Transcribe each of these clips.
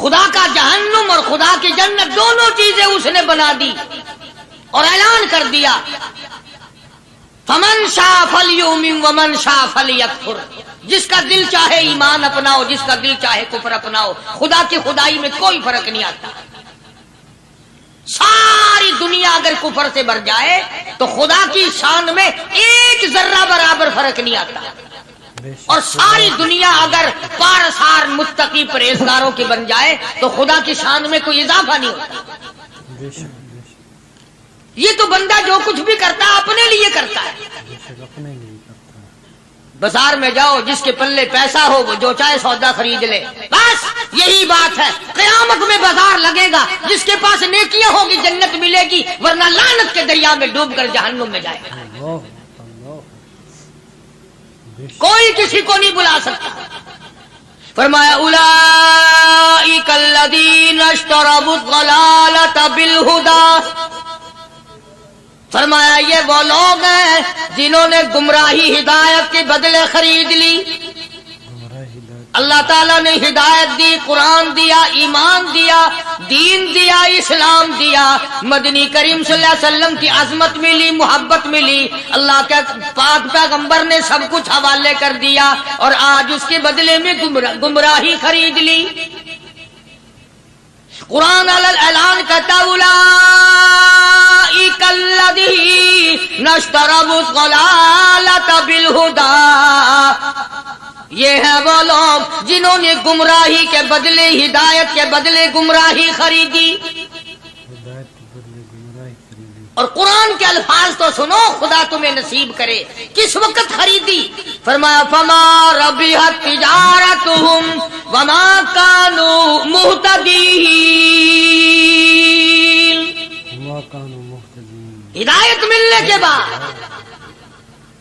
خدا کا جہنم اور خدا کی جنت دونوں چیزیں اس نے بنا دی اور اعلان کر دیا فمن شاء فلیؤمن ومن شاء فلیکفر، جس کا دل چاہے ایمان اپناؤ، جس کا دل چاہے کفر اپناؤ، خدا کی خدائی میں کوئی فرق نہیں آتا۔ ساری دنیا اگر کفر سے بھر جائے تو خدا کی شان میں ایک ذرہ برابر فرق نہیں آتا، اور ساری دنیا اگر پارسار متقی پرہیزگاروں کی بن جائے تو خدا کی شان میں کوئی اضافہ نہیں ہوتا۔ یہ تو بندہ جو کچھ بھی کرتا ہے اپنے لیے کرتا ہے۔ بازار میں جاؤ، جس کے پلے پیسہ ہو وہ جو چاہے سودا خرید لے، بس یہی بات ہے۔ قیامت میں بازار لگے گا، جس کے پاس نیکیاں ہوگی جنت ملے گی، ورنہ لعنت کے دریا میں ڈوب کر جہنم میں جائے گا۔ کوئی کسی کو نہیں بلا سکتا۔ فرمایا اولئک الذین اشتروا الضلالۃ بالہدی، فرمایا یہ وہ لوگ ہیں جنہوں نے گمراہی ہدایت کے بدلے خرید لی۔ اللہ تعالیٰ نے ہدایت دی، قرآن دیا، ایمان دیا، دین دیا، اسلام دیا، مدنی کریم صلی اللہ علیہ وسلم کی عظمت ملی، محبت ملی، اللہ کے پاک پیغمبر نے سب کچھ حوالے کر دیا، اور آج اس کے بدلے میں گمراہی خرید لی۔ قرآن اعلان کرتا اولئک الذین اشتروا الضلالۃ بالہدی، یہ ہے وہ لوگ جنہوں نے گمراہی کے بدلے ہدایت کے بدلے گمراہی خریدی۔ اور قرآن کے الفاظ تو سنو، خدا تمہیں نصیب کرے۔ کس وقت خریدی؟ فرمایا فما ربحت تجارتهم وما كانوا مهتدين، ہدایت ملنے کے بعد،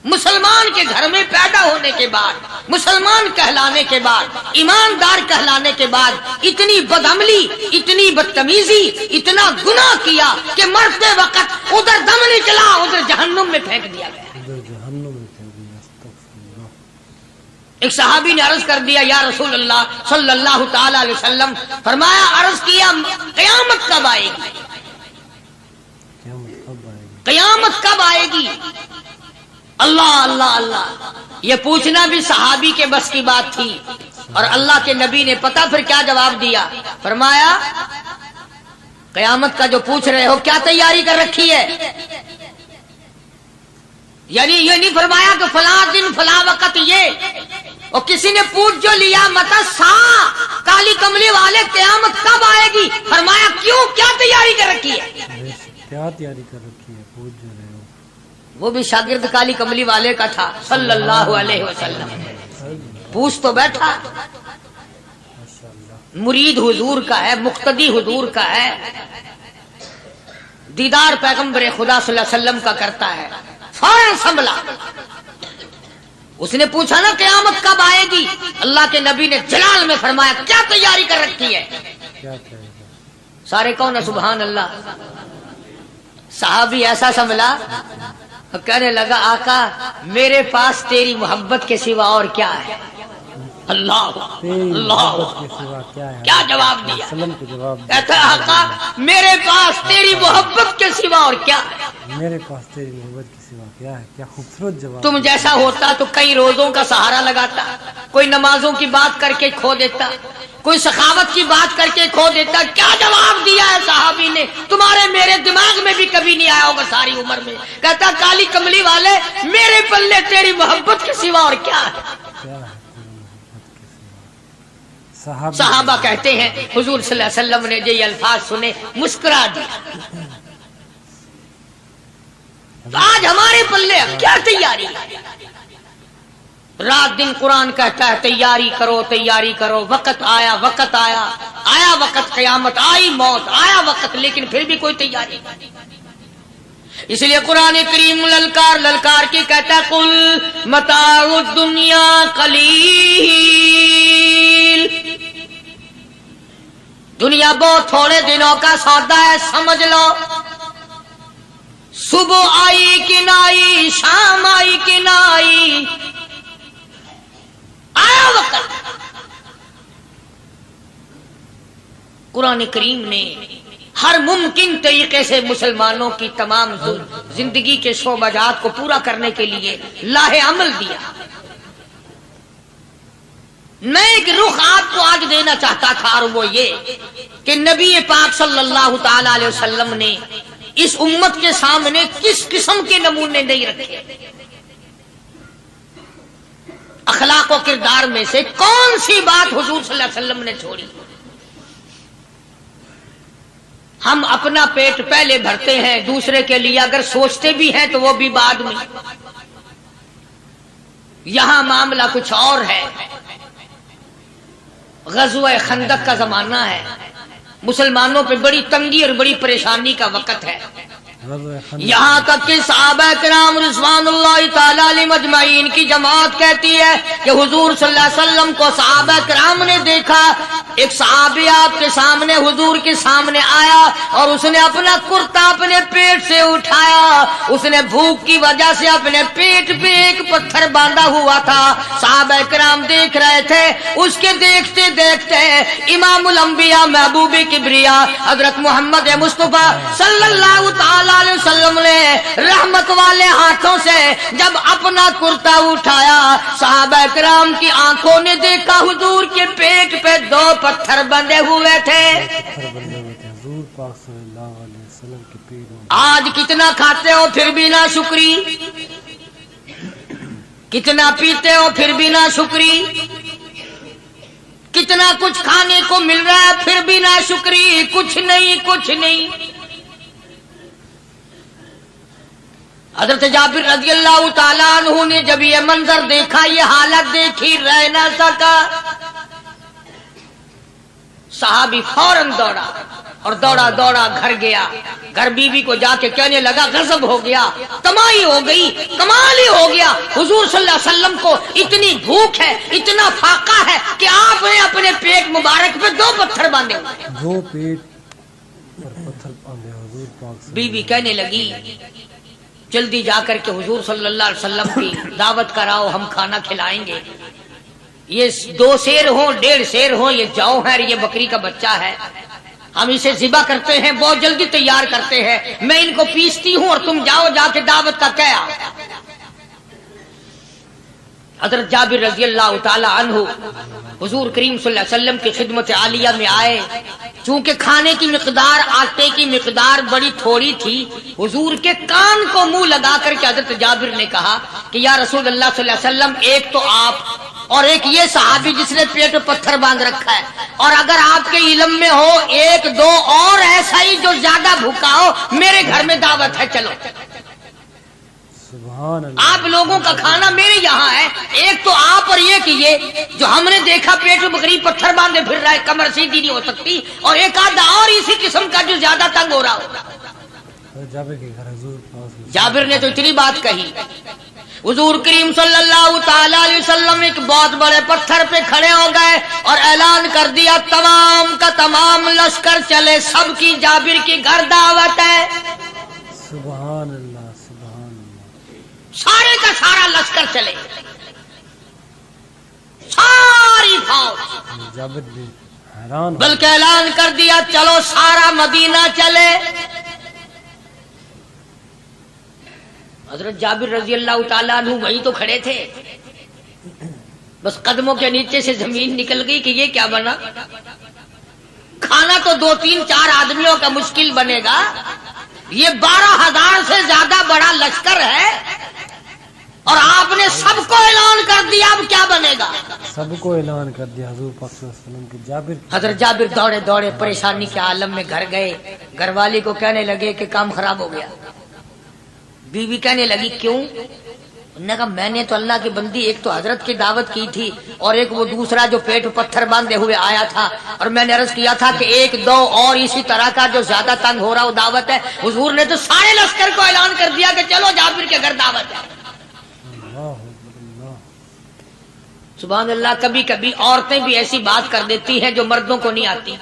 مسلمان کے گھر میں پیدا ہونے کے بعد، مسلمان کہلانے کے بعد، ایماندار کہلانے کے بعد اتنی بدعملی، اتنی بدتمیزی، اتنا گناہ کیا کہ مرتے وقت ادھر دم نکلا، ادھر جہنم میں پھینک دیا گیا۔ ایک صحابی نے عرض کر دیا یا رسول اللہ صلی اللہ تعالی علیہ وسلم، فرمایا عرض کیا قیامت کب آئے گی؟ قیامت کب آئے گی؟ اللہ اللہ اللہ، یہ پوچھنا بھی صحابی کے بس کی بات تھی، اور اللہ کے نبی نے پتہ پھر کیا جواب دیا؟ فرمایا قیامت کا جو پوچھ رہے ہو کیا تیاری کر رکھی ہے؟ یعنی یہ نہیں فرمایا کہ فلاں دن فلاں وقت یہ، اور کسی نے پوچھ جو لیا متا سا کالی کملی والے قیامت کب آئے گی؟ فرمایا کیوں، کیا تیاری کر رکھی ہے؟ کیا تیاری کر رکھی ہے؟ پوچھ جو رہے ہو۔ وہ بھی شاگرد کالی کملی والے کا تھا صلی اللہ علیہ وسلم، پوچھ تو بیٹھا، مرید حضور کا ہے، مقتدی حضور کا ہے، دیدار پیغمبر خدا صلی اللہ علیہ وسلم کا کرتا ہے، فوراً سنبھلا۔ اس نے پوچھا نا قیامت کب آئے گی؟ اللہ کے نبی نے جلال میں فرمایا کیا تیاری کر رکھی ہے؟ سارے کون ہے سبحان اللہ؟ صحابی ایسا سنبھلا، کہنے لگا آقا میرے پاس تیری محبت کے سوا اور کیا ہے؟ اللہ اللہ، کیا جواب دیا؟ کہتا ہے آقا میرے پاس تیری محبت کے سوا اور کیا ہے؟ میرے پاس تیری محبت کے سوا کیا ہے؟ کیا خوبصورت جواب۔ تم جیسا ہوتا تو کئی روزوں کا سہارا لگاتا، کوئی نمازوں کی بات کر کے کھو دیتا، کوئی سخاوت کی بات کر کے کھو دیتا۔ کیا جواب دیا ہے صحابی نے؟ تمہارے میرے دماغ میں بھی کبھی نہیں آیا ہوگا ساری عمر میں۔ کہتا کالی کملی والے میرے پلے تیری محبت کے سوا اور کیا ہے؟ صحابہ کہتے ہیں حضور صلی اللہ علیہ وسلم نے یہ الفاظ سنے مسکرا دیا۔ آج ہمارے پلے کیا تیاری؟ رات دن قرآن کہتا ہے تیاری کرو تیاری کرو، وقت آیا وقت آیا، آیا وقت قیامت آئی، موت آیا وقت، لیکن پھر بھی کوئی تیاری نہیں۔ اس لیے قرآن کریم للکار للکار کے کہتا ہے قل متاع الدنیا قلیل، دنیا بہت تھوڑے دنوں کا سودا ہے، سمجھ لو۔ صبح آئی کہ نہ آئی، شام آئی کہ نہ آئی، آیا وقت۔ قرآن کریم نے ہر ممکن طریقے سے مسلمانوں کی تمام زندگی کے شعبات کو پورا کرنے کے لیے لاہ عمل دیا. میں ایک رخ آپ کو آج دینا چاہتا تھا اور وہ یہ کہ نبی پاک صلی اللہ تعالی علیہ وسلم نے اس امت کے سامنے کس قسم کے نمونے نہیں رکھے. اخلاق و کردار میں سے کون سی بات حضور صلی اللہ علیہ وسلم نے چھوڑی؟ ہم اپنا پیٹ پہلے بھرتے ہیں، دوسرے کے لیے اگر سوچتے بھی ہیں تو وہ بھی بعد میں. یہاں معاملہ کچھ اور ہے. غزوہ خندق کا زمانہ ہے، مسلمانوں پہ بڑی تنگی اور بڑی پریشانی کا وقت ہے. یہاں تک کہ صحابہ کرام رضوان اللہ تعالی علیہم اجمعین کی جماعت کہتی ہے کہ حضور صلی اللہ علیہ وسلم کو صحابہ کرام نے دیکھا. ایک صحابی آپ کے سامنے حضور کے سامنے آیا اور اس نے اپنا کرتا اپنے پیٹ سے اٹھایا. اس نے بھوک کی وجہ سے اپنے پیٹ پہ ایک پتھر باندھا ہوا تھا. صحابہ کرام دیکھ رہے تھے. اس کے دیکھتے دیکھتے امام الانبیاء محبوب کبریا حضرت محمد مصطفیٰ صلی اللہ تعالی علیہ وسلم نے رحمت والے ہاتھوں سے جب اپنا کرتا اٹھایا، صحابہ کرام کی آنکھوں نے دیکھا حضور کے پیٹ پہ 2 پتھر بندھے ہوئے تھے. آج کتنا کھاتے ہو پھر بھی نہ شکری، کتنا پیتے ہو پھر بھی نہ شکری، کتنا کچھ کھانے کو مل رہا ہے پھر بھی نہ شکری. کچھ نہیں کچھ نہیں. حضرت جابر رضی اللہ تعالیٰ عنہ نے جب یہ منظر دیکھا، یہ حالت دیکھی، رہ نہ سکا. صحابی فوراً دوڑا اور دوڑا دوڑا گھر گیا. گھر بیوی کو جا کے کہنے لگا غضب ہو گیا، تماہی ہو گئی، کمال ہی ہو گیا. حضور صلی اللہ علیہ وسلم کو اتنی بھوک ہے، اتنا فاقہ ہے کہ آپ نے اپنے پیٹ مبارک پہ 2 پتھر باندھے ہوئے. 2 پیٹ پر پتھر باندھے حضور پاک. بیوی کہنے لگی جلدی جا کر کے حضور صلی اللہ علیہ وسلم کی دعوت کراؤ، ہم کھانا کھلائیں گے. یہ 2 شیر ہوں 1.5 شیر ہوں، یہ جو ہے یہ بکری کا بچہ ہے، ہم اسے ذبح کرتے ہیں، بہت جلدی تیار کرتے ہیں، میں ان کو پیستی ہوں اور تم جاؤ جا کے دعوت کا کیا. حضرت جابر رضی اللہ تعالی عنہ حضور کریم صلی اللہ علیہ وسلم کی خدمت عالیہ میں آئے. چونکہ کھانے کی مقدار، آٹے کی مقدار بڑی تھوڑی تھی، حضور کے کان کو منہ لگا کر کے حضرت جابر نے کہا کہ یا رسول اللہ صلی اللہ علیہ وسلم، ایک تو آپ اور ایک یہ صحابی جس نے پیٹ پہ پتھر باندھ رکھا ہے، اور اگر آپ کے علم میں ہو 1-2 اور ایسا ہی جو زیادہ بھوکا ہو، میرے گھر میں دعوت ہے، چلو. آپ لوگوں کا کھانا میرے یہاں ہے. ایک تو آپ اور ایک یہ جو ہم نے دیکھا پیٹ میں بکری پتھر باندھے پھر رہا ہے، کمر سیدھی نہیں ہو سکتی، اور ایک آدھا اور اسی قسم کا جو زیادہ تنگ ہو رہا ہو. جابر نے تو اتنی بات کہی. حضور کریم صلی اللہ تعالی علیہ وسلم ایک بہت بڑے پتھر پہ کھڑے ہو گئے اور اعلان کر دیا تمام کا تمام لشکر چلے، سب کی جابر کی گھر دعوت ہے. سبحان اللہ سبحان اللہ. سارے کا سارا لشکر چلے، ساری فوج. جابر بھی حیران، بلکہ اعلان کر دیا چلو سارا مدینہ چلے. حضرت جابر رضی اللہ تعالیٰ عنہ وہیں تو کھڑے تھے، بس قدموں کے نیچے سے زمین نکل گئی کہ یہ کیا بنا. کھانا تو 2-3-4 آدمیوں کا مشکل بنے گا، یہ 12,000 سے زیادہ بڑا لشکر ہے اور آپ نے سب کو اعلان کر دیا، اب کیا بنے گا. سب کو اعلان کر دیا حضور پاک صلی اللہ علیہ وسلم کے. جابر حضرت جابر دوڑے دوڑے پریشانی کے عالم میں گھر گئے. گھر والی کو کہنے لگے کہ کام خراب ہو گیا. بیوی کہنے لگی کیوں؟ انہوں نے کہا میں نے تو اللہ کی بندی ایک تو حضرت کی دعوت کی تھی اور ایک وہ دوسرا جو پیٹ پتھر باندھے ہوئے آیا تھا، اور میں نے عرض کیا تھا کہ 1-2 اور اسی طرح کا جو زیادہ تنگ ہو رہا وہ دعوت ہے. حضور نے تو سارے لشکر کو اعلان کر دیا کہ چلو جابر کے گھر دعوت ہے. سبحان اللہ. کبھی کبھی عورتیں بھی ایسی بات کر دیتی ہیں جو مردوں کو نہیں آتی،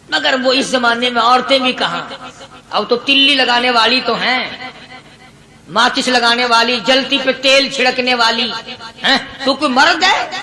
مگر وہ اس زمانے میں عورتیں بھی کہاں. اب تو تلی لگانے والی تو ہیں، ماچس لگانے والی، جلتی پہ تیل چھڑکنے والی ہیں. تو کوئی مرد ہے؟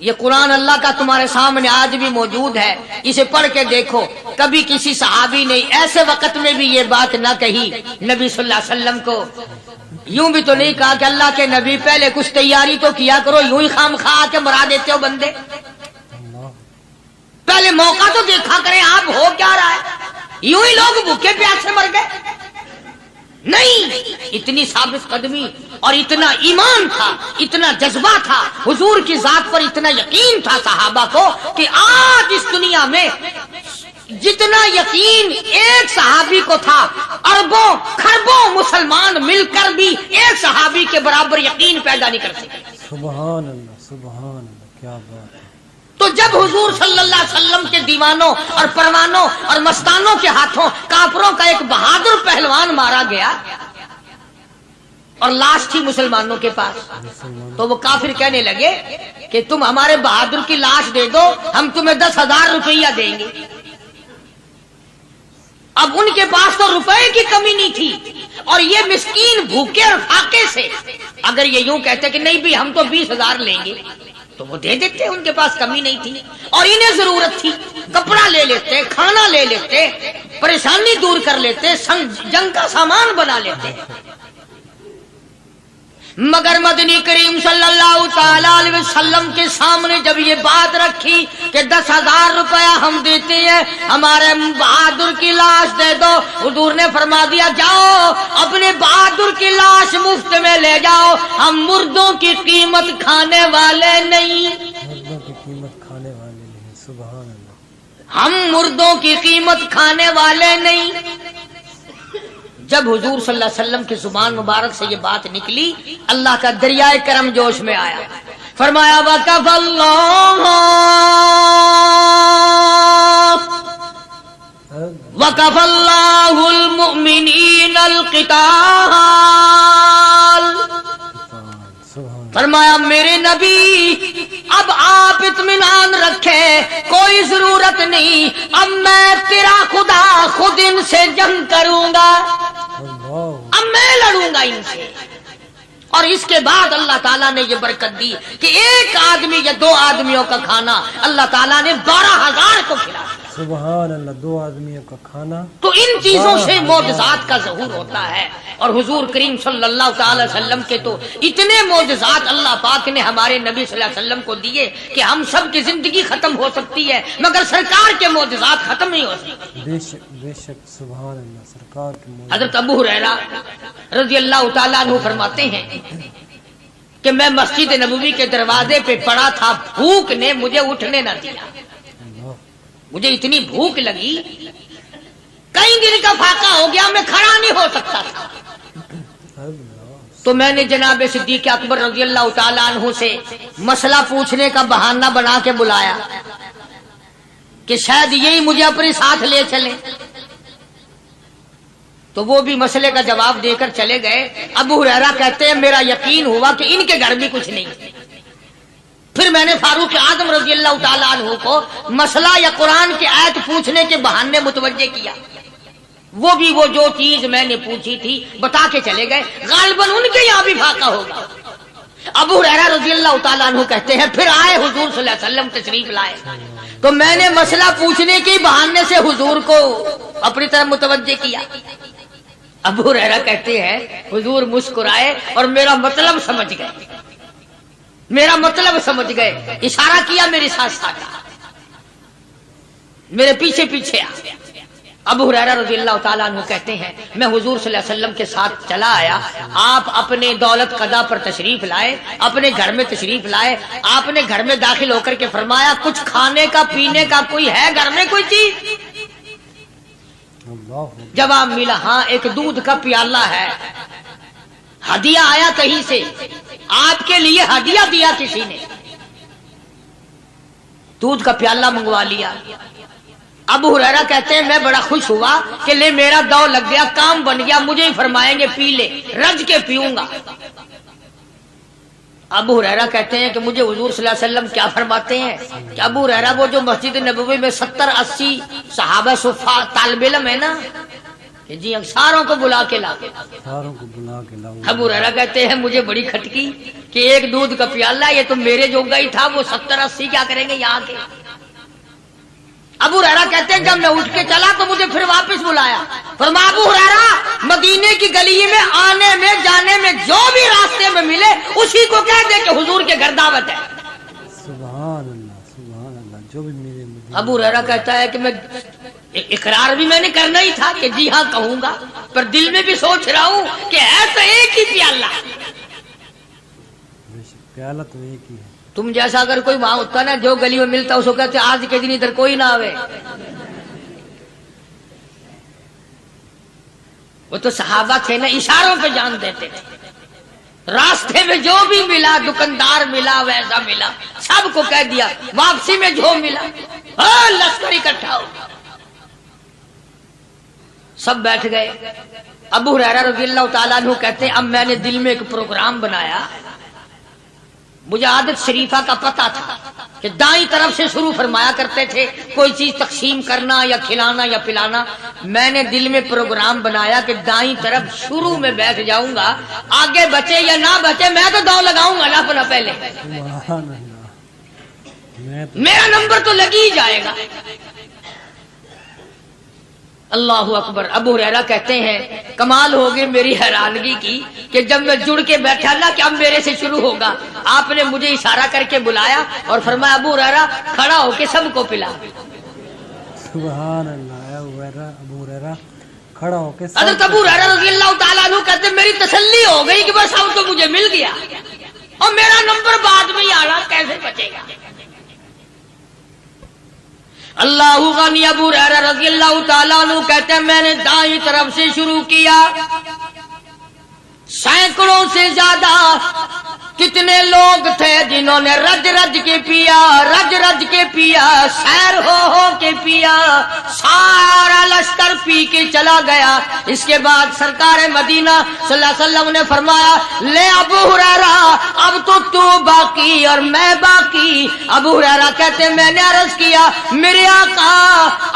یہ قرآن اللہ کا تمہارے سامنے آج بھی موجود ہے، اسے پڑھ کے دیکھو۔ کبھی کسی صحابی نے ایسے وقت میں بھی یہ بات نہ کہی نبی صلی اللہ علیہ وسلم کو، یوں بھی تو نہیں کہا کہ اللہ کے نبی پہلے کچھ تیاری تو کیا کرو، یوں ہی خام خواہ کے مرا دیتے ہو بندے، پہلے موقع تو دیکھا کریں آپ ہو کیا رہا ہے، یوں ہی لوگ بھوکے پیاسے مر گئے۔ نہیں، اتنی ثابت قدمی اور اتنا ایمان تھا، اتنا جذبہ تھا، حضور کی ذات پر اتنا یقین تھا صحابہ کو کہ آج اس دنیا میں جتنا یقین ایک صحابی کو تھا، اربوں خربوں مسلمان مل کر بھی ایک صحابی کے برابر یقین پیدا نہیں کر سکے۔ سبحان اللہ، سبحان اللہ، کیا بات ہے۔ تو جب حضور صلی اللہ علیہ وسلم کے دیوانوں اور پروانوں اور مستانوں کے ہاتھوں کافروں کا ایک بہادر پہلوان مارا گیا اور لاش تھی مسلمانوں کے پاس، تو وہ کافر کہنے لگے کہ تم ہمارے بہادر کی لاش دے دو، ہم تمہیں 10,000 روپیہ دیں گے۔ اب ان کے پاس تو روپے کی کمی نہیں تھی، اور یہ مسکین بھوکے اور فاقے سے اگر یہ یوں کہتے کہ نہیں بھی ہم تو 20,000 لیں گے تو وہ دے دیتے، ان کے پاس کمی نہیں تھی، اور انہیں ضرورت تھی، کپڑا لے لیتے، کھانا لے لیتے، پریشانی دور کر لیتے، جنگ کا سامان بنا لیتے۔ مگر مدنی کریم صلی اللہ تعالی علیہ وسلم کے سامنے جب یہ بات رکھی کہ 10,000 روپیہ ہم دیتے ہیں، ہمارے بہادر کی لاش دے دو، حضور نے فرما دیا جاؤ اپنے بہادر کی لاش مفت میں لے جاؤ، ہم مردوں کی قیمت کھانے والے نہیں، مردوں کی قیمت کھانے والے نہیں، سبحان اللہ، ہم مردوں کی قیمت کھانے والے نہیں۔ جب حضور صلی اللہ علیہ وسلم کی زبان مبارک سے یہ بات نکلی، اللہ کا دریائے کرم جوش میں آیا، فرمایا وَكَفَى اللَّهُ الْمُؤْمِنِينَ الْقِتَالَ، فرمایا میرے نبی اب آپ اطمینان رکھیں، کوئی ضرورت نہیں، اب میں تیرا خدا خود ان سے جنگ کروں گا، اب میں لڑوں گا ان سے۔ اور اس کے بعد اللہ تعالیٰ نے یہ برکت دی کہ ایک آدمی یا 2 آدمیوں کا کھانا اللہ تعالیٰ نے 12,000 کو کھلایا، سبحان اللہ، 2 آدمیوں کا کھانا۔ تو ان چیزوں سے معجزات کا ظہور ہوتا ہے، اور حضور کریم صلی اللہ تعالی وسلم کے تو اتنے معجزات اللہ پاک نے ہمارے نبی صلی اللہ علیہ وسلم کو دیے کہ ہم سب کی زندگی ختم ہو سکتی ہے مگر سرکار کے معجزات ختم نہیں ہو سکتے۔ بے شک بے شک، سبحان اللہ، سرکار کے معجزات۔ حضرت ابو ہریرہ رضی اللہ تعالیٰ عنہ فرماتے ہیں کہ میں مسجد نبوی کے دروازے پہ پڑا تھا، بھوک نے مجھے اٹھنے نہ دیا، مجھے اتنی بھوک لگی، کئی دن کا فاقہ ہو گیا، میں کھڑا نہیں ہو سکتا تھا، تو میں نے جناب صدیق اکبر رضی اللہ تعالیٰ عنہ سے مسئلہ پوچھنے کا بہانہ بنا کے بلایا کہ شاید یہی مجھے اپنے ساتھ لے چلے، تو وہ بھی مسئلے کا جواب دے کر چلے گئے۔ ابو ہریرہ کہتے ہیں میرا یقین ہوا کہ ان کے گھر بھی کچھ نہیں، پھر میں نے فاروق اعظم رضی اللہ تعالیٰ عنہ کو مسئلہ یا قرآن کی آیت پوچھنے کے بہانے متوجہ کیا، وہ بھی وہ جو چیز میں نے پوچھی تھی بتا کے چلے گئے، غالباً ان کے یہاں بھی فاقہ ہوگا۔ ابو ہریرہ رضی اللہ تعالیٰ عنہ کہتے ہیں پھر آئے حضور صلی اللہ علیہ وسلم تشریف لائے، تو میں نے مسئلہ پوچھنے کے بہانے سے حضور کو اپنی طرف متوجہ کیا۔ ابو ہریرہ کہتے ہیں حضور مسکرائے اور میرا مطلب سمجھ گئے، میرا مطلب سمجھ گئے، اشارہ کیا میرے ساتھ ساتھ، میرے پیچھے پیچھے آ۔ ابو ہریرہ رضی اللہ تعالیٰ عنہ کہتے ہیں میں حضور صلی اللہ علیہ وسلم کے ساتھ چلا آیا، آپ اپنے دولت قضا پر تشریف لائے، اپنے گھر میں تشریف لائے، آپ نے گھر میں داخل ہو کر کے فرمایا کچھ کھانے کا پینے کا کوئی ہے گھر میں کوئی چیز؟ جواب ملا ہاں ایک دودھ کا پیالہ ہے، ہدیہ آیا کہیں سے، آپ کے لیے ہدیہ دیا کسی نے، دودھ کا پیالہ منگوا لیا۔ ابو ہریرہ کہتے ہیں میں بڑا خوش ہوا کہ لے میرا دو لگ گیا، کام بن گیا، مجھے ہی فرمائیں گے پی لے، رج کے پیوں گا۔ ابو ہریرہ کہتے ہیں کہ مجھے حضور صلی اللہ علیہ وسلم کیا فرماتے ہیں کہ ابو ہریرہ وہ جو مسجد نبوی میں 70-80 صحابہ صفا طالب علم ہے نا، کہ جی ساروں کو بلا کے لا. ساروں کو بلا کے لاؤ. ابو ہریرہ کہتے ہیں مجھے بڑی کھٹکی کہ ایک دودھ کا پیالہ یہ تو میرے جوگا ہی تھا, وہ 70-80 کیا کریں گے یہاں کے. ابو ہریرہ کہتے ہیں جب میں اٹھ کے چلا تو مجھے پھر واپس بلایا, فرمایا ابو ہریرہ مدینے کی گلی میں آنے میں جانے میں جو بھی راستے میں ملے اسی کو کہہ دے کہ حضور کے گھر دعوت ہے. سبحان اللہ, جو بھی میرے مدینے. ابو ہریرہ کہتا ہے کہ میں اقرار بھی میں نے کرنا ہی تھا کہ جی ہاں کہوں گا, پر دل میں بھی سوچ رہا ہوں کہ ہے تو ایک ہی پیالہ. پیالہ تو ایک ہی ہے. تم جیسا اگر کوئی وہاں ہوتا نا جو گلی میں ملتا اس کو کہتے آج کے دن ادھر کوئی نہ آوے. وہ تو صحابہ تھے نا, اشاروں پہ جان دیتے تھے. راستے میں جو بھی ملا, دکاندار ملا ویسا ملا, سب کو کہہ دیا. واپسی میں جو ملا لشکر اکٹھا ہو, سب بیٹھ گئے. ابو ہریرہ رضی اللہ تعالیٰ عنہ کہتے ہیں اب میں نے دل میں ایک پروگرام بنایا. مجھے عادت شریفہ کا پتہ تھا کہ دائیں طرف سے شروع فرمایا کرتے تھے کوئی چیز تقسیم کرنا یا کھلانا یا پلانا. میں نے دل میں پروگرام بنایا کہ دائیں طرف شروع میں بیٹھ جاؤں گا, آگے بچے یا نہ بچے میں تو دو لگاؤں گا نا پہلے. سبحان اللہ, میرا نمبر تو لگ ہی جائے گا. اللہ اکبر. ابو ہریرہ کہتے ہیں کمال ہو گئی میری حیرانگی کی کہ جب میں جڑ کے بیٹھا نا کہ اب میرے سے شروع ہوگا, آپ نے مجھے اشارہ کر کے بلایا اور فرمایا ابو ہریرہ کھڑا ہو کے سب کو پلا. سبحان اللہ. ابو ہریرہ کھڑا ہو کے حضرت ابو ہریرہ رضی اللہ تعالیٰ عنہ کہتے میری تسلی ہو گئی کہ بس اب تو مجھے مل گیا اور میرا نمبر بعد میں ہی آ رہا, کیسے بچے گا. اللہ غنی. ابو ہریرہ رضی اللہ تعالیٰ عنہ کہتے ہیں میں نے دائیں طرف سے شروع کیا, سینکڑوں سے زیادہ کتنے لوگ تھے جنہوں نے رج رج کے پیا, رج رج کے پیا, سیر ہو کے پیا, سارا لشکر پی کے چلا گیا. اس کے بعد سرکار مدینہ صلی اللہ علیہ وسلم نے فرمایا لے ابو ہریرہ اب تو باقی اور میں باقی. ابو ہریرہ کہتے میں نے عرض کیا میرے آقا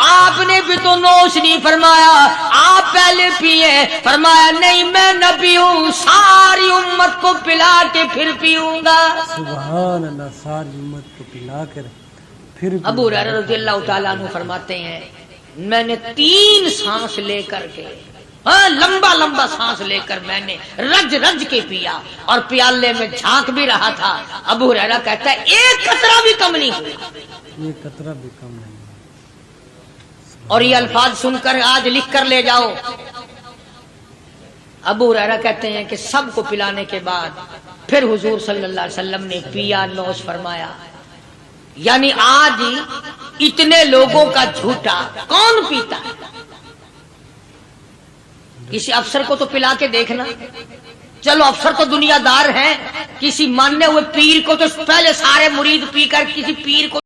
آپ نے بھی تو نوش نہیں فرمایا, آپ پہلے پیے. فرمایا نہیں میں نبی ہوں, ساری امت کو پلا کے پھر پیوں گا. سبحان اللہ, ساری امت کو پلا کر پھر. ابو ہریرہ رضی اللہ تعالیٰ عنہ فرماتے ہیں میں نے 3 سانس لے کر کے, لمبا لمبا سانس لے کر میں نے رج رج کے پیا اور پیالے میں جھانک بھی رہا تھا. ابو ہریرہ کہتا ہے ایک قطرہ بھی کم نہیں ہوا, ایک قطرہ بھی کم نہیں. اور یہ الفاظ سن کر آج لکھ کر لے جاؤ. ابو ہریرہ کہتے ہیں کہ سب کو پلانے کے بعد پھر حضور صلی اللہ علیہ وسلم نے پیا, نوش فرمایا. یعنی آج اتنے لوگوں کا جھوٹا کون پیتا ہے؟ کسی افسر کو تو پلا کے دیکھنا. چلو افسر تو دنیا دار ہیں, کسی ماننے ہوئے پیر کو تو پہلے سارے مرید پی کر کسی پیر کو